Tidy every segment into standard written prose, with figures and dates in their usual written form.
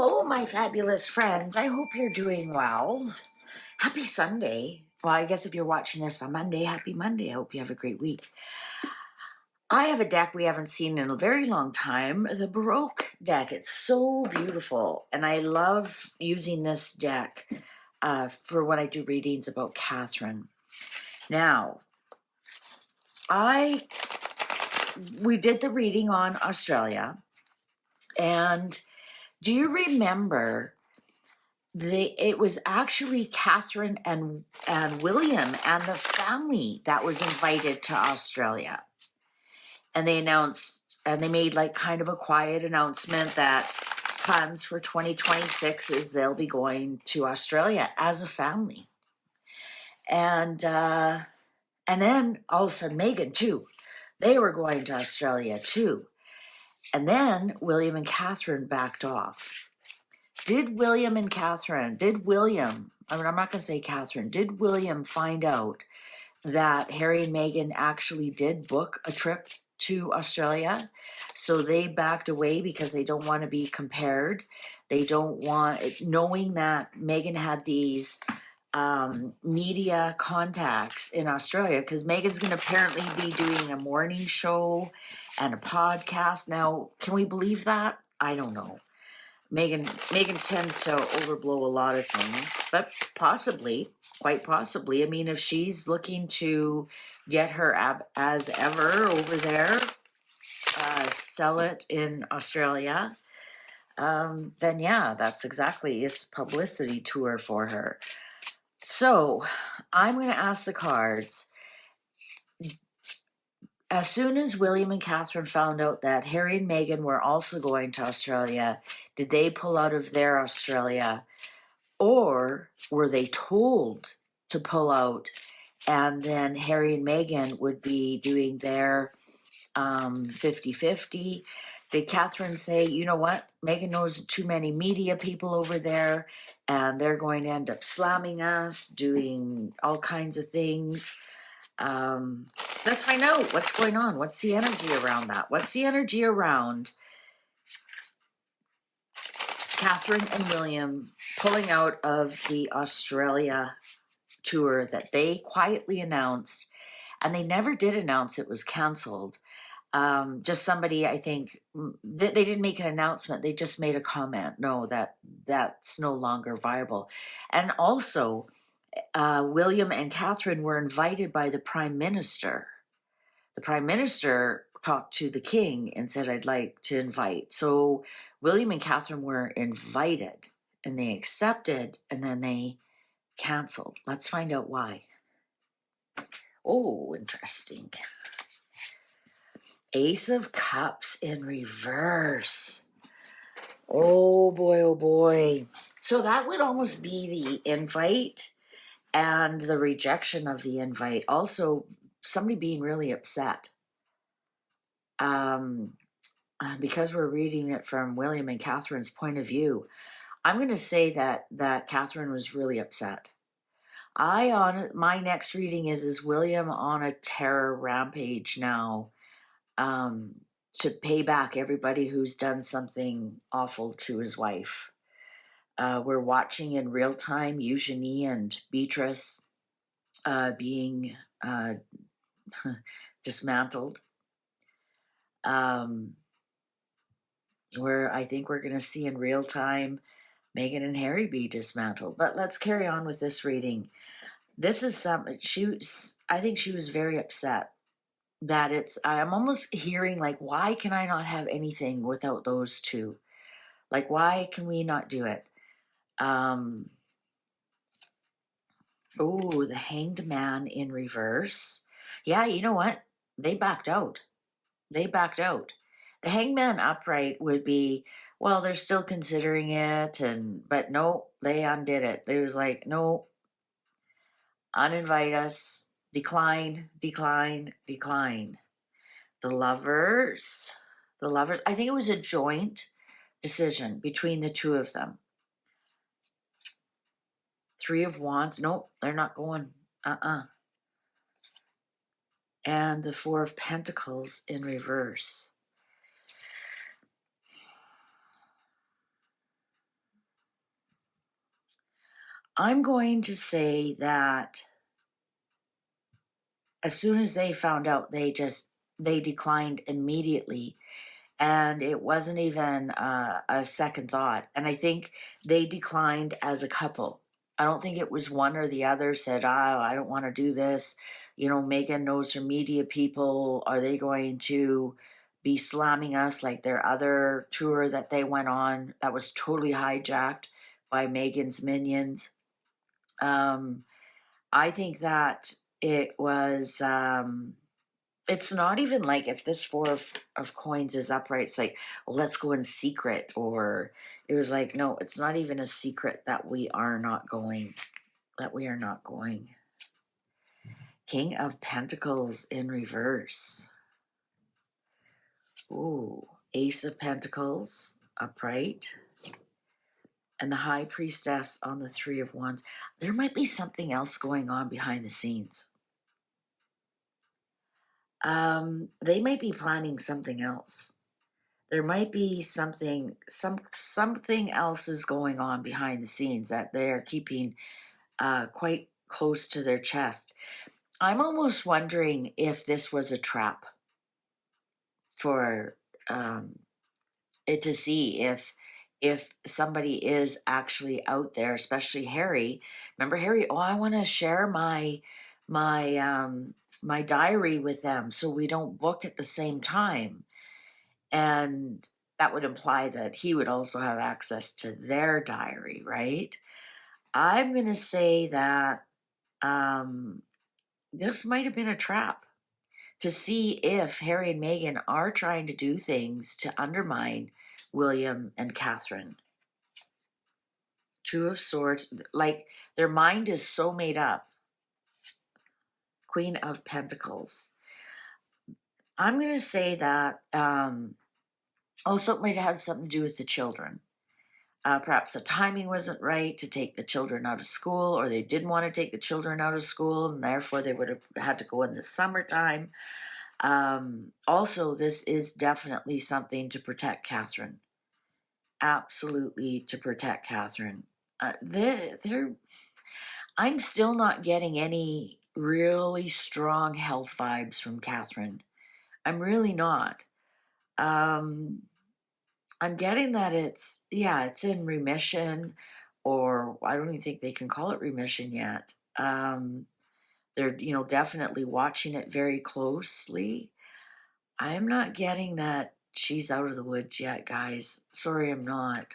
Hello, my fabulous friends. I hope you're doing well. Happy Sunday. Well, I guess if you're watching this on Monday, happy Monday. I hope you have a great week. I have a deck we haven't seen in a very long time, the Baroque deck. It's so beautiful, and I love using this deck for when I do readings about Catherine. Now, we did the reading on Australia, and do you remember it was actually Catherine and William and the family that was invited to Australia. And they announced, and they made like kind of a quiet announcement that plans for 2026 is they'll be going to Australia as a family. And then all of a sudden Meghan too, they were going to Australia too. And then William and Catherine backed off. Did William, I'm not going to say Catherine, did William find out that Harry and Meghan actually did book a trip to Australia? So they backed away because they don't want to be compared. They don't want, knowing that Meghan had these media contacts in Australia, because Meghan's going to apparently be doing a morning show and a podcast. Now, can we believe that? I don't know. Meghan tends to overblow a lot of things, but quite possibly. I mean, if she's looking to get her as ever over there, sell it in Australia, then yeah, that's exactly, it's publicity tour for her. So I'm going to ask the cards. As soon as William and Catherine found out that Harry and Meghan were also going to Australia, did they pull out of their Australia, or were they told to pull out, and then Harry and Meghan would be doing their 50-50? Did Catherine say, you know what, Meghan knows too many media people over there, and they're going to end up slamming us, doing all kinds of things? Let's find out what's going on. What's the energy around that? What's the energy around Catherine and William pulling out of the Australia tour that they quietly announced? And they never did announce it was canceled. Just somebody, I think, they didn't make an announcement. They just made a comment. No, that's no longer viable. And also, William and Catherine were invited by the Prime Minister. The Prime Minister talked to the King and said, I'd like to invite. So William and Catherine were invited, and they accepted, and then they canceled. Let's find out why. Oh, interesting. Ace of Cups in reverse. Oh boy, oh boy. So that would almost be the invite and the rejection of the invite. Also, somebody being really upset. Because we're reading it from William and Catherine's point of view, I'm going to say that Catherine was really upset. My next reading is William on a terror rampage now, to pay back everybody who's done something awful to his wife. We're watching in real time Eugenie and Beatrice being dismantled. Where I think we're going to see in real time Meghan and Harry be dismantled. But let's carry on with this reading. This is something, I think she was very upset that I'm almost hearing like, why can I not have anything without those two? Like, why can we not do it? Oh, the Hanged Man in reverse. Yeah, you know what? They backed out. The Hangman upright would be, well, they're still considering it, but no, they undid it. It was like, no, uninvite us, decline. The lovers, I think it was a joint decision between the two of them. Three of Wands, nope, they're not going, And the Four of Pentacles in reverse. I'm going to say that as soon as they found out, they declined immediately, and it wasn't even a second thought. And I think they declined as a couple. I don't think it was one or the other said, "Oh, I don't want to do this." You know, Megan knows her media people. Are they going to be slamming us like their other tour that they went on that was totally hijacked by Megan's minions? Um, I think that it was. It's not even like if this four of coins is upright, it's like, well, let's go in secret. Or it was like, no, it's not even a secret that we are not going. That we are not going. King of Pentacles in reverse. Ooh, Ace of Pentacles upright. And the High Priestess on the Three of Wands. There might be something else going on behind the scenes. They might be planning something else. There might be something else is going on behind the scenes that they're keeping quite close to their chest. I'm almost wondering if this was a trap for it to see if somebody is actually out there, especially Harry. Remember Harry? Oh, I want to share my diary with them so we don't book at the same time. And that would imply that he would also have access to their diary, right? I'm going to say that this might have been a trap to see if Harry and Meghan are trying to do things to undermine William and Catherine. Two of Swords, like their mind is so made up. Queen of Pentacles. I'm going to say that also it might have something to do with the children. Perhaps the timing wasn't right to take the children out of school, or they didn't want to take the children out of school, and therefore they would have had to go in the summertime. Also, this is definitely something to protect Catherine. Absolutely to protect Catherine. I'm still not getting any really strong health vibes from Catherine. I'm really not. I'm getting that it's in remission, or I don't even think they can call it remission yet. They're, definitely watching it very closely. I'm not getting that she's out of the woods yet, guys. Sorry, I'm not.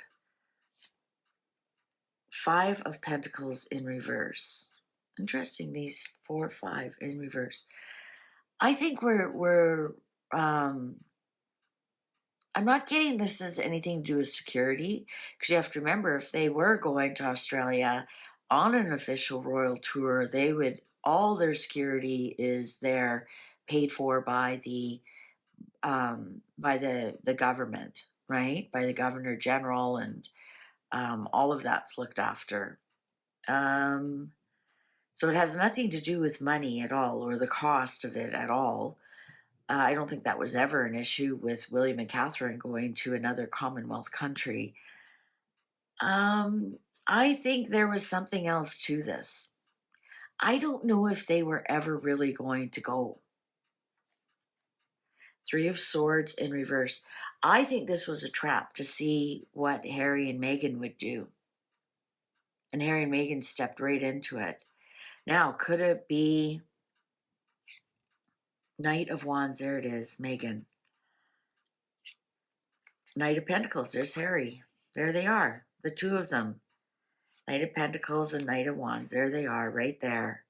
Five of Pentacles in reverse. Interesting, these 4, 5 in reverse. I think we're I'm not getting this as anything to do with security, because you have to remember, if they were going to Australia on an official royal tour, they would, all their security is there, paid for by the government, right? By the Governor General, and all of that's looked after. So it has nothing to do with money at all, or the cost of it at all. I don't think that was ever an issue with William and Catherine going to another Commonwealth country. I think there was something else to this. I don't know if they were ever really going to go. Three of Swords in reverse. I think this was a trap to see what Harry and Meghan would do. And Harry and Meghan stepped right into it. Now, could it be Knight of Wands? There it is, Meghan. Knight of Pentacles, there's Harry. There they are, the two of them. Knight of Pentacles and Knight of Wands. There they are, right there.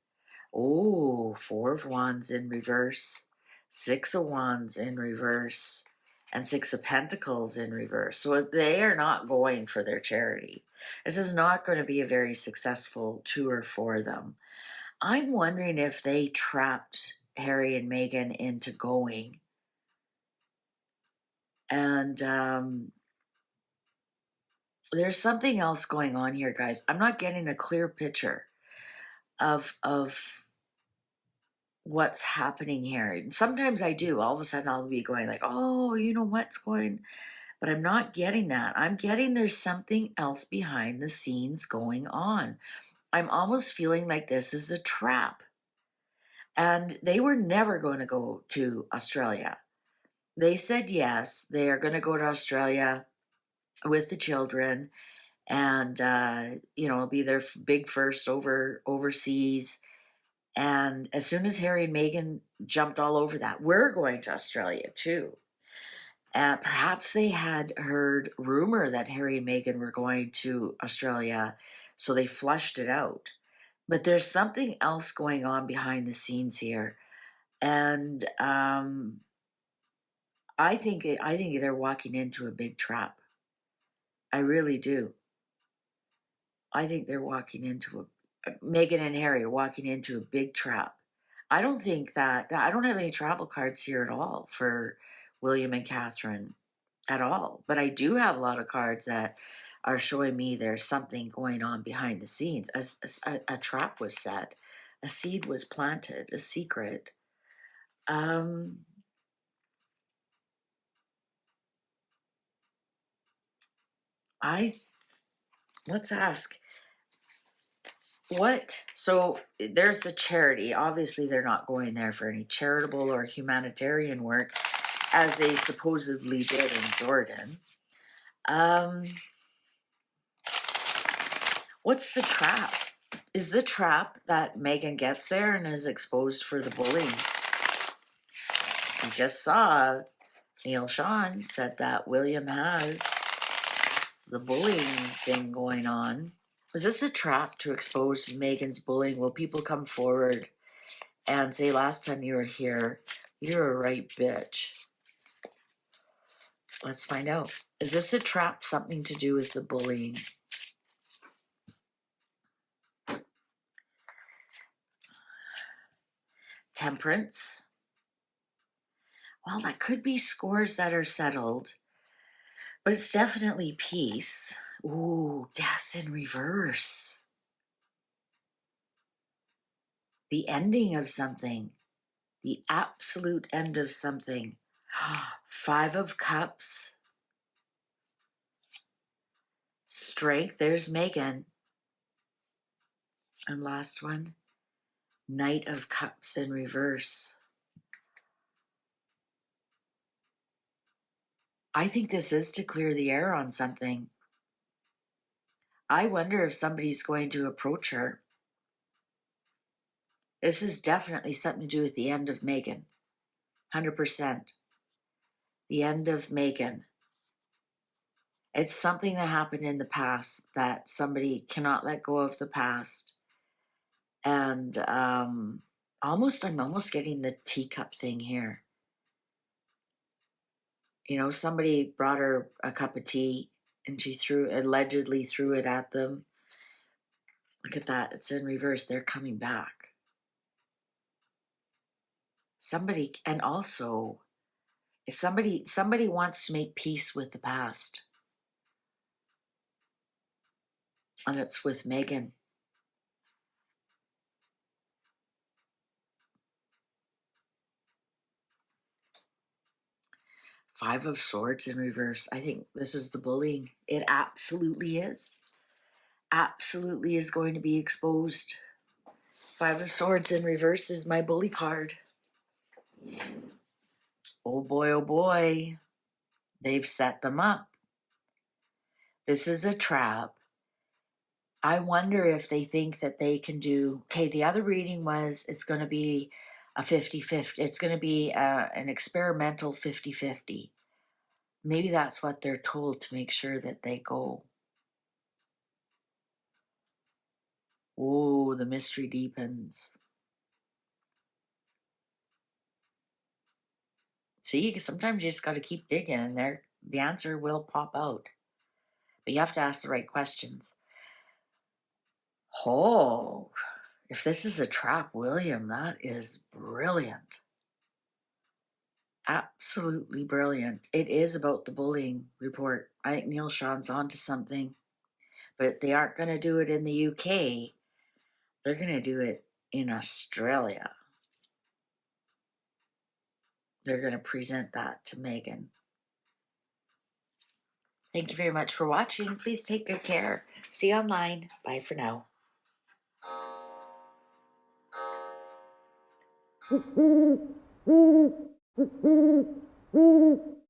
Oh, Four of Wands in reverse. Six of Wands in reverse. And Six of Pentacles in reverse. So they are not going for their charity. This is not going to be a very successful tour for them. I'm wondering if they trapped Harry and Meghan into going. And there's something else going on here, guys. I'm not getting a clear picture of what's happening here. And sometimes I do. All of a sudden I'll be going like, oh, you know what's going, but I'm not getting that. I'm getting there's something else behind the scenes going on. I'm almost feeling like this is a trap. And they were never going to go to Australia. They said yes, they are going to go to Australia with the children, and it'll be their big first overseas. And as soon as Harry and Meghan jumped all over that, we're going to Australia too. Perhaps they had heard rumor that Harry and Meghan were going to Australia, so they flushed it out. But there's something else going on behind the scenes here, and I think they're walking into a big trap. I really do. I think they're walking into Meghan and Harry are walking into a big trap. I don't have any travel cards here at all for William and Catherine at all, but I do have a lot of cards that are showing me there's something going on behind the scenes. A trap was set, a seed was planted, a secret. Um, let's ask. So there's the charity. Obviously, they're not going there for any charitable or humanitarian work, as they supposedly did in Jordan. What's the trap? Is the trap that Meghan gets there and is exposed for the bullying? We just saw Neil Sean said that William has the bullying thing going on. Is this a trap to expose Meghan's bullying? Will people come forward and say, last time you were here, you're a right bitch? Let's find out. Is this a trap, something to do with the bullying? Temperance. Well, that could be scores that are settled, but it's definitely peace. Ooh, death in reverse. The ending of something. The absolute end of something. 5 of Cups. Strength. There's Meghan. And last one. Knight of Cups in reverse. I think this is to clear the air on something. I wonder if somebody's going to approach her. This is definitely something to do with the end of Meghan. 100%. The end of Meghan. It's something that happened in the past that somebody cannot let go of the past. And I'm almost getting the teacup thing here. Somebody brought her a cup of tea and she allegedly threw it at them. Look at that. It's in reverse. They're coming back. Somebody wants to make peace with the past. And it's with Meghan. Five of Swords in reverse. I think this is the bullying. It absolutely is. Absolutely is going to be exposed. 5 of Swords in reverse is my bully card. Oh boy. They've set them up. This is a trap. I wonder if they think that they can do... Okay, the other reading was it's going to be a 50-50. It's going to be an experimental 50-50. Maybe that's what they're told to make sure that they go. Oh, the mystery deepens. See, sometimes you just got to keep digging and the answer will pop out. But you have to ask the right questions. Oh, if this is a trap, William, that is brilliant. Absolutely brilliant. It is about the bullying report. I think Neil Sean's onto something. But they aren't going to do it in the UK. They're going to do it in Australia. They're going to present that to Meghan. Thank you very much for watching. Please take good care. See you online. Bye for now.